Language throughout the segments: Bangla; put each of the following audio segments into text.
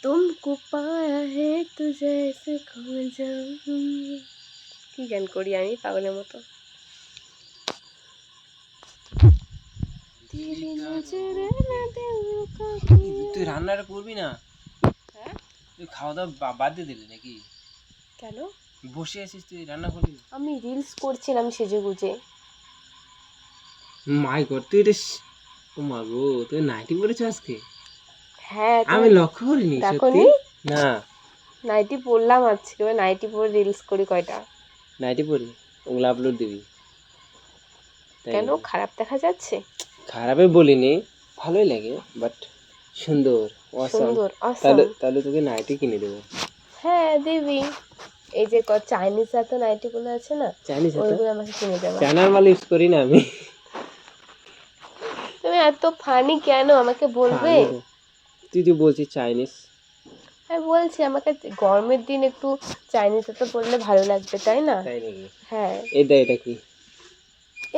तुमको पाया है तो जैसे खो जाऊं। কি গান করি আমি পাগলের মতো। তুই রান্নাটা করবি না? হ্যাঁ, তুই খাওয়া দাওয়া বাদ দিয়ে দিলি নাকি? কেন? বসে আছিস, তুই রান্না করবি না? আমি রিলস করছিলাম সেজে গুজে। মাই গড, তুই এটা ও মা গো, তুই নাইটি পরেছ আজকে? হ্যাঁ, আমি লক্ষ্য করিনি সত্যি। দেখোনি? না, নাইটি পরলাম আজকে, নাইটি পরে রিলস করি কয়টা। নাইটি পরি ওগুলো আপলোড দিবি? কেন, খারাপ দেখা যাচ্ছে? খারাপে বলিনি, ভালোই লাগে, বাট সুন্দর, সুন্দর, তাহলে awesome। তাহলে তোকে নাইটি কিনে দেবো। হ্যাঁ দিবি। এই যে চাইনিজ হাতে নাইটি গুলো আছে না, চাইনিজ হাতা? ওইগুলো আমাকে কিনে দেবো। চায়নার মাল ইউজ করি না আমি। তুমি এত ফানি কেন, আমাকে বলবে? তুই তো বলছিস চাইনিজ। আমি বলছি আমাকে গরমের দিন একটু চাইনিজ হাতে পরলে ভালো লাগবে, তাই না? তাই নাকি? হ্যাঁ। এটা কি?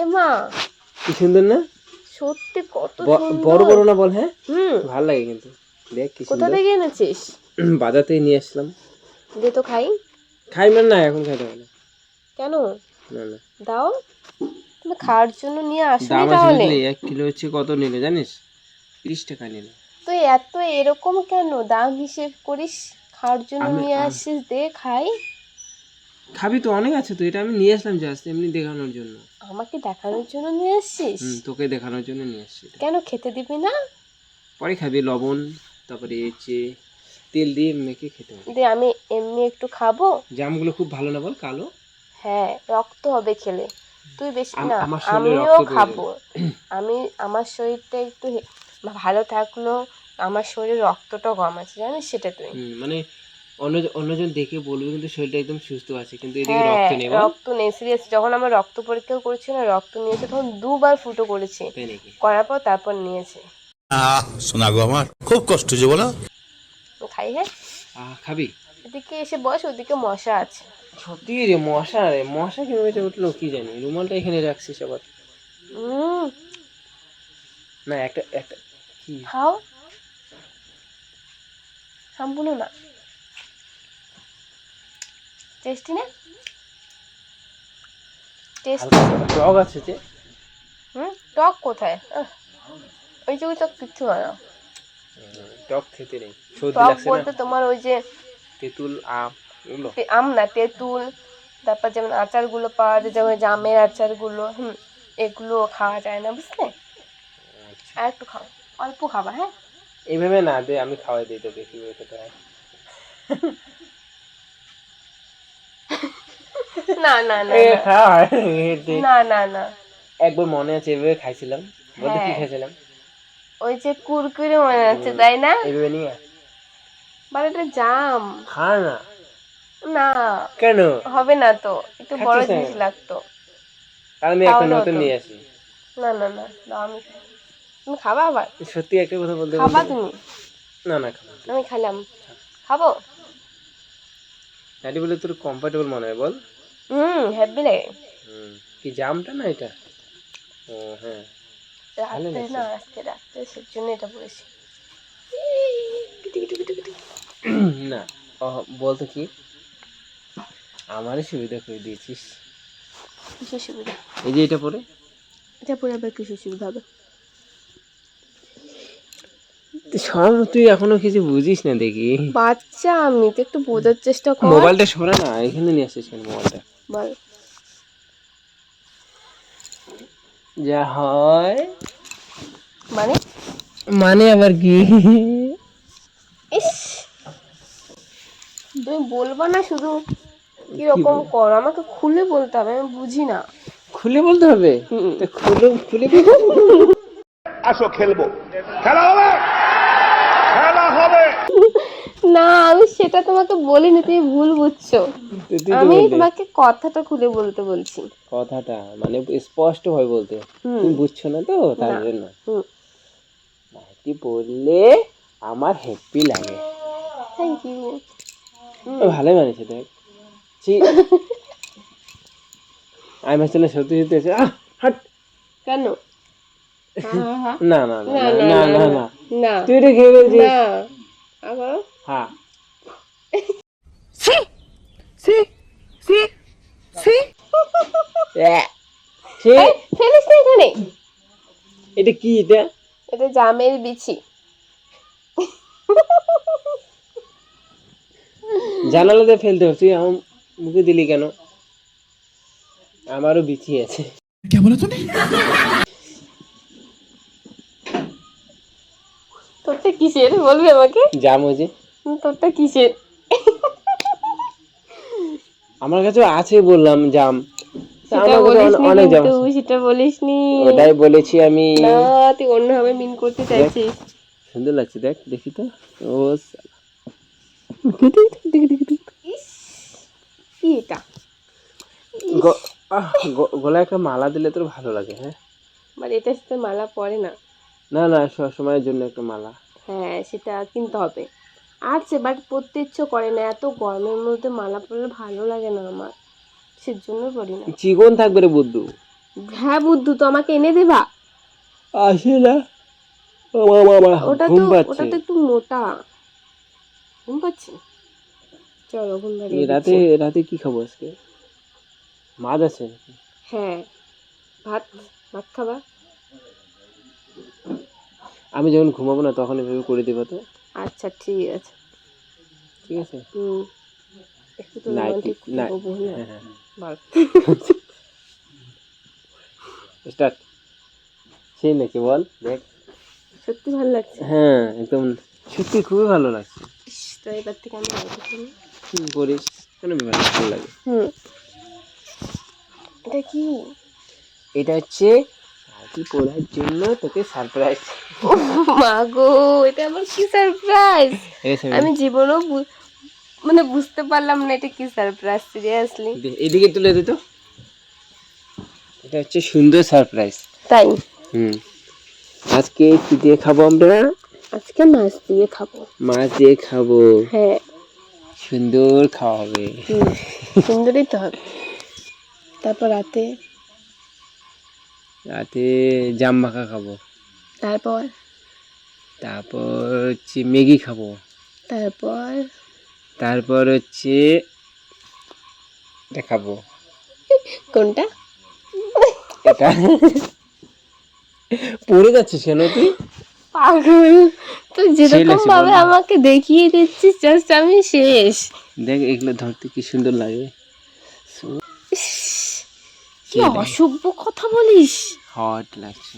এ মা, কি সুন্দর না? সত্যি কত বড় সুন্দর। বড় না বল? হ্যাঁ, হুম, ভালো লাগে কিন্তু। দেখ কি কোথা সুন্দর। থেকে এনেছিস? বাজার থেকে নিয়ে আসলাম। দে তো খাই। খাই মানে না, এখন খাইতে হবে না। কেন? না না, দাও, তুমি খাওয়ার জন্য নিয়ে আসোনি দাম আছে তাহলে? বুঝলি, 1 কিলো হচ্ছে কত নিল জানিস? 30 টাকা নিল। তুই এত এরকম কেন, দাম হিসেব করিস? খাওয়ার জন্য নিয়ে আসিস, দে খাই। খাবি তো, অনেক আছে তো, এটা আমি নিয়ে আসলাম জাস্ট এমনি দেখানোর জন্য। আমাকে দেখানোর জন্য নিয়ে আসছিস? তোকে দেখানোর জন্য নিয়ে আসছি। কেন, খেতে দিবি না? পরে খাবি, লবণ তারপরে হচ্ছে তেল দিয়ে মেখে খেতে হবে। দে, আমি এমনি একটু খাবো। জামগুলো খুব ভালো না বল, কালো? হ্যাঁ, রক্ত হবে খেলে। তুই বেশি না, আমার শরীরে আমিও রক্তের খাবো। প্রয়োজন। আমার শরীরটা একটু ভালো থাকলো, আমার শরীরে রক্তটা কম আছে জানিস, সেটা তুই। মানে অন্যজন দেখে বলবে কিন্তু শরীরটা একদম সুস্থ আছে, কিন্তু এদিকে হ্যাঁ, রক্ত নেই বল। রক্ত নেই, সিরিয়াস। যখন আমার রক্ত পরীক্ষা করছে না, রক্ত নিয়েছে, তখন 2বার ফুটো করেছে। তাই নাকি? করার পর তারপর নিয়েছে। শোনা গো, আমার খুব কষ্ট যে বলো। খাই। হ্যাঁ, খাবি? এদিকে এসে বস, ওদিকে মশা আছে। সত্যি রে, মশা কিভাবে উঠলো কি জানি। রুমালটা এখানে রাখছিস আবার? না, একটা একটা কি খাও, সম্পূর্ণ না। টেস্টি না? টেস্টি। টক আছে যে। টক কোথায়? ওই যে টক কিচ্ছু হয় না। টক খেতে নেই, সর্দি টক লাগছে না? বলতে তোমার ওই যে তেঁতুল, আম এগুলো? আম না, তেঁতুল। তারপর যেমন আচারগুলো পাওয়া যায়, যেমন জামের আচারগুলো, এগুলো খাওয়া যায় না, বুঝলে? আর একটু খাও, অল্প খাবা। হ্যাঁ, এইভাবে না দে, আমি খাওয়াই দিই তোকে, কিভাবে খেতে হয়। না না না না না না। একবার মনে আছে এভাবে খাইছিলাম, বলতে কি হ্যাঁ, খাইছিলাম? ওই যে কুরকুরে মনে আছে, তাই না? এইভাবে নিয়ে মানে এটা জাম। খা না। না, কেন? হবে না তো, একটু বড় খাচ্ছিস না জিনিস কেন? লাগতো। আর আমি একটা তাহলে নতুন হতো। নিয়ে আসি। না না না, দাও, আমি খাই। তুমি খাবা আবার? সত্যি একটা কথা বলতে খাবা তুমি? না না, খাবো। আমি খাইলাম, খাবো। নাইটি বলে তোর কমফোর্টেবল মনে হয় বল? হ্যাপি লাগে। কি জামটা না এটা? ও হ্যাঁ, রাত্রে না, আজকে রাত্রে সেজন্য এটা পড়েছি। না বলতো কি, আমারই সুবিধা করে দিয়েছিস। কিসের সুবিধা? এই যে এটা পরে। এটা পরে আবার কিসের সুবিধা হবে? সব তুই এখনো কিছু বুঝিস না দেখি। বাচ্চা আমি, তো একটু বোঝার চেষ্টা কর। মোবাইলটা সরা না, এখানে নিয়ে আসিস কেন মোবাইলটা? বল। যা হয় মানে? মানে আবার কি? ইস, তুমি বলবা না শুধু কিরকম করো, আমাকে খুলে বলতে হবে, আমি বুঝি না। খুলে বলতে হবে? খুলে আসো খেলবো, খেলা হবে, খেলা হবে। না, আমি সেটা তোমাকে বলিনি, তুমি ভুল বুঝছো। আমি তোমাকে কথাটা খুলে বলতে বলছি। কথাটা মানে স্পষ্ট ভাবে বলতে, তুমি বুঝছো না তো, তার জন্য। নাইটি পরলে আমার হ্যাপি লাগে। Thank you. ভালোই মানিয়েছে দেখ। আমি ভাবছিলাম সত্যি সত্যি আছে। হাট। কেন? না না না না না না না না না না তুই এটা খেয়ে বলছিস না আবার হ্যাঁ সে এই, ফেলিস না এখানে। এটা কি এটা এটা জামের বিচি। জানালাতে ফেলতে হবে তুই আমার মুখে দিলি কেন আমারও বিচি আছে তোরটা কিসের বলবি আমাকে? জাম হয়েছে তোরটা কিসের? আমার কাছে আছে বললাম জাম তা সেটা আমার কাছে বলিসনি অনেক জাম কিন্তু, আছে সেটা বলিসনি। ওটাই বলেছি আমি না, তুই অন্যভাবে মিন করতে চাইছিস। সুন্দর লাগছে দেখ দেখি তো ও ইস, কি এটা? গলায় একটা মালা দিলে তোর ভালো লাগে হ্যাঁ বাট এটা সাথে মালা পরে না। না না সব সময়ের জন্য একটা মালা হ্যাঁ, সেটা কিনতে হবে। আছে বাট পরতে ইচ্ছে করে না, এত গরমের মধ্যে মালা পরলে ভালো লাগে না আমার, সেজন্য পরি না। চিকন থাকবে রে বুদ্ধু হ্যাঁ বুদ্ধু, তো আমাকে এনে দেবা। আসে না ওটা ঘুম তো পাচ্ছে একটু মোটা। ঘুম পাচ্ছে, চলো ঘুম এই পাড়িয়ে রাতে দিচ্ছি। রাতে কি খাবো আজকে মাছ আছে হ্যাঁ, ভাত ভাত খাবা? আমি যখন ঘুমাবো না তখন এভাবে করে দিবা তো আচ্ছা ঠিক আছে। ঠিক আছে একটু তো নাইট রোমান্টিক করবো না? হ্যাঁ হ্যাঁ বল। স্টার্ট সেই নাকি বল দেখ সত্যি ভালো লাগছে। হ্যাঁ একদম সত্যি খুবই ভালো লাগছে ইস, তো এবার থেকে আমি গল্প করি। করিস কেন ভালো লাগে এটা কি? এটা হচ্ছে পার্টি করার জন্য তোকে সারপ্রাইজ মা গো, এটা আমার কি সারপ্রাইজ! আমি জীবনেও মানে বুঝতে পারলাম না এটা কি সারপ্রাইজ, সিরিয়াসলি। এদিকে তুলে দিত এটা হচ্ছে সুন্দর সারপ্রাইজ তাই? আজকে কি দিয়ে খাবো আমরা আজকে মাছ দিয়ে খাবো। মাছ দিয়ে খাবো হ্যাঁ, সুন্দর খাওয়া হবে সুন্দরই তো হবে। তারপর রাতে রাতে জাম মাখা খাবো তারপর তারপর হচ্ছে ম্যাগি খাবো তারপর তারপর হচ্ছে এটা খাবো কোনটা? এটা পড়ে যাচ্ছিস কেন তুই পাগল, তো যেরকম লাগছে ভাবে বল। আমাকে দেখিয়ে দিচ্ছিস জাস্ট আমি শেষ। দেখ এগুলো ধরতে কি সুন্দর লাগে ইস, কি অসভ্য কথা বলিস! হট লাগছে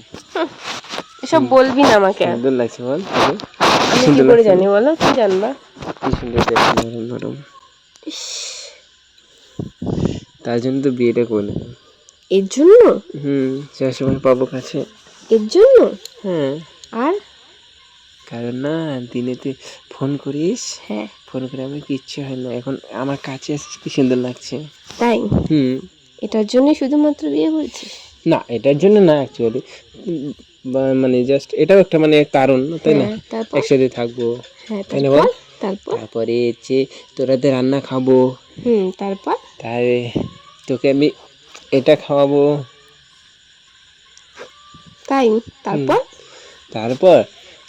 এসব বলবি না আমাকে। সুন্দর লাগছে বল আমি কি করে জানি বলো? কি জানবা? কি সুন্দর দেখ নরম নরম তার জন্য তো বিয়েটা করলাম এর জন্য? সে সময় পাবো কাছে এর জন্য? হ্যাঁ আর কারণ না দিনেতে ফোন করিস হ্যাঁ, ফোন করে আমার কিচ্ছু হয় না এখন আমার কাছে আসিস কি সুন্দর লাগছে তাই? এটার জন্য শুধুমাত্র বিয়ে বলছিস? না এটার জন্য না অ্যাকচুয়ালি মানে জাস্ট এটাও একটা মানে কারণ তাই না হ্যাঁ, তারপর? একসাথে থাকবো হ্যাঁ, তাই না বল তারপর? তারপরে হচ্ছে তোরাতে রান্না খাবো তারপর? তাই তোকে আমি এটা খাওয়াবো তাই? তারপর? তারপর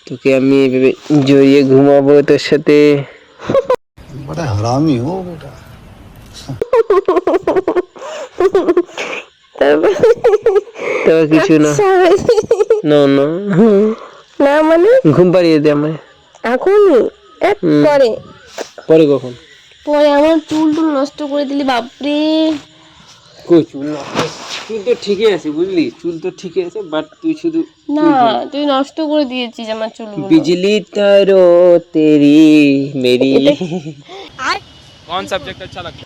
তোকে আমি এভাবে জড়িয়ে ঘুমাবো তোর সাথে बड़ा हरामी हो बेटा তারপর কিছু না না না না মানে ঘুম পাড়িয়ে দে আমায় এখনই? পরে? পরে কখন পরে আমার চুল টুল নষ্ট করে দিলি, বাপরে। কই চুল চুল তো ঠিকই আছে বুঝলি চুল তো ঠিকই আছে বাট তুই শুধু না, তুই নষ্ট করে দিয়েছিস আমার চুলগুলো। बिजली तारो तेरी मेरी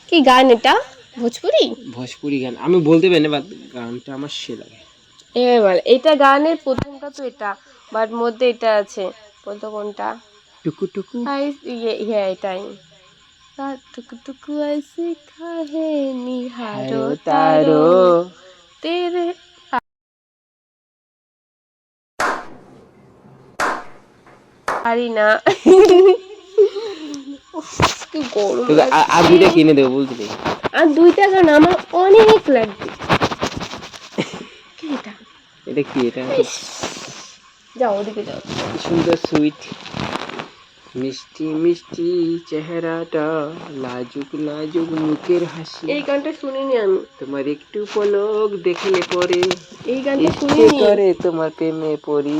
কি গান এটা? ভোজপুরি? ভোজপুরি গান আমি বলতে পারি না বাট গানটা আমার সে লাগে এবার এটা গানের প্রথমটা তো এটা, বাট মধ্যে এটা আছে, বলতো কোনটা? টুকু টুকু হ্যাঁ এটাই। টুকু টুকু ऐसे काहे निहारो तारो तेरे। পারি না। কি গরম তোকে আর দুইটা কিনে দেবো বলতে আর দুইটা গান আমার অনেক লাগবে। কি এটা? এটা কি এটা যাও ওদিকে যাও। কি সুন্দর সুইট মিষ্টি মিষ্টি চেহারাটা, লাজুক লাজুক মুখের হাসি, এই গানটা শুনিনি আমি, তোমার একটু পলক দেখলে পরে এই গানটা ইচ্ছে শুনিনি। করে তোমার প্রেমে পড়ি।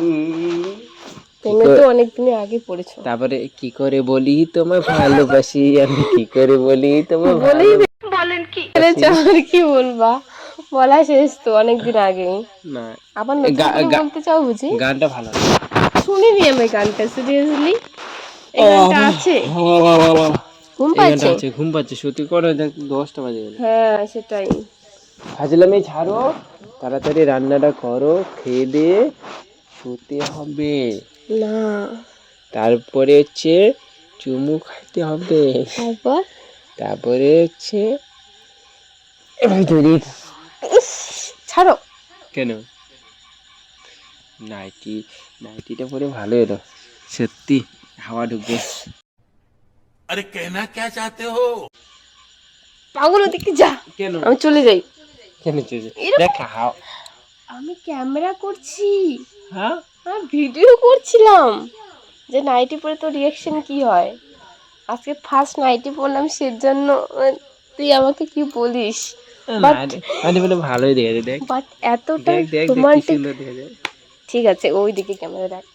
তুমি তো অনেকদিন আগে পড়েছো। তারপরে কি করে বলি তোমায় ভালোবাসি, আমি কি করে বলি তোমায় বলেই ভালোবাসি। বলেন কি আর কি বলবা, বলা শেষ তো অনেকদিন আগে। না আবার নতুন করে বলতে চাও বুঝি? গানটা ভালো না। শুনিনি আমি গানটা, সিরিয়াসলি এই গানটা আছে? ঘুম এই গানটা পাচ্ছে? আছে, ঘুম পাচ্ছে সত্যি করে, দেখ 10টা বাজে গেল। হ্যাঁ সেটাই। ফাজলামি ছাড়ো, তাড়াতাড়ি রান্নাটা করো, খেয়ে দিয়ে শুতে হবে, না তারপরে হচ্ছে চুমু খাইতে হবে, তারপর তারপরে হচ্ছে ইস, ছাড়ো। কেন নাইটিটা পরে ভালো এলো সত্যি, হাওয়া ঢুকবে। अरे कहना क्या चाहते हो? পাগল ওদিকে যা, কেন আমি চলে যাই। কেন চলছে এরকম- দেখ হাওয়া। আমি ক্যামেরা করছি, হ্যাঁ আমি ভিডিও করছিলাম যে নাইটি পরে তো রিয়াকশন কি হয়। আজকে ফার্স্ট নাইটি পরলাম, সেজন্য তুই আমাকে কি বলিস? নাইটি বলে ভালোই দেখা যায়, দেখ বাট এতটা দেখ দেখ দেখ কি রোমান্টিক। সুন্দর দেখা যায়। ঠিক আছে ওই দিকে ক্যামেরা রাখ।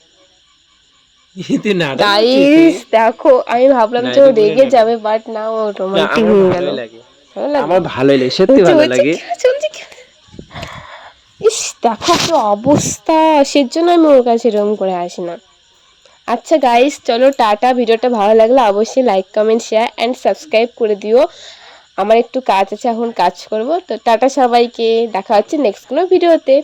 তুই নাটক গাইস দেখো, আমি ভাবলাম যে ও নাইটি পরে রেগে নাটক। যাবে, বাট না, ও না, রোমান্টিক আমার হয়ে গেল। ভালোই লাগে, ভালো লাগে? আমার ভালোই লাগে, সত্যি ভালো লাগে। ইস দেখো কি অবস্থা, সেজন্য আমি ওর কাছে এরকম করে আসি না। আচ্ছা গাইস চলো টাটা, ভিডিওটা ভালো লাগলে অবশ্যই like comment share and subscribe করে দিও। আমার একটু কাজ আছে, এখন কাজ করব, তো টাটা সবাইকে, দেখা হচ্ছে নেক্সট কোনো ভিডিওতে।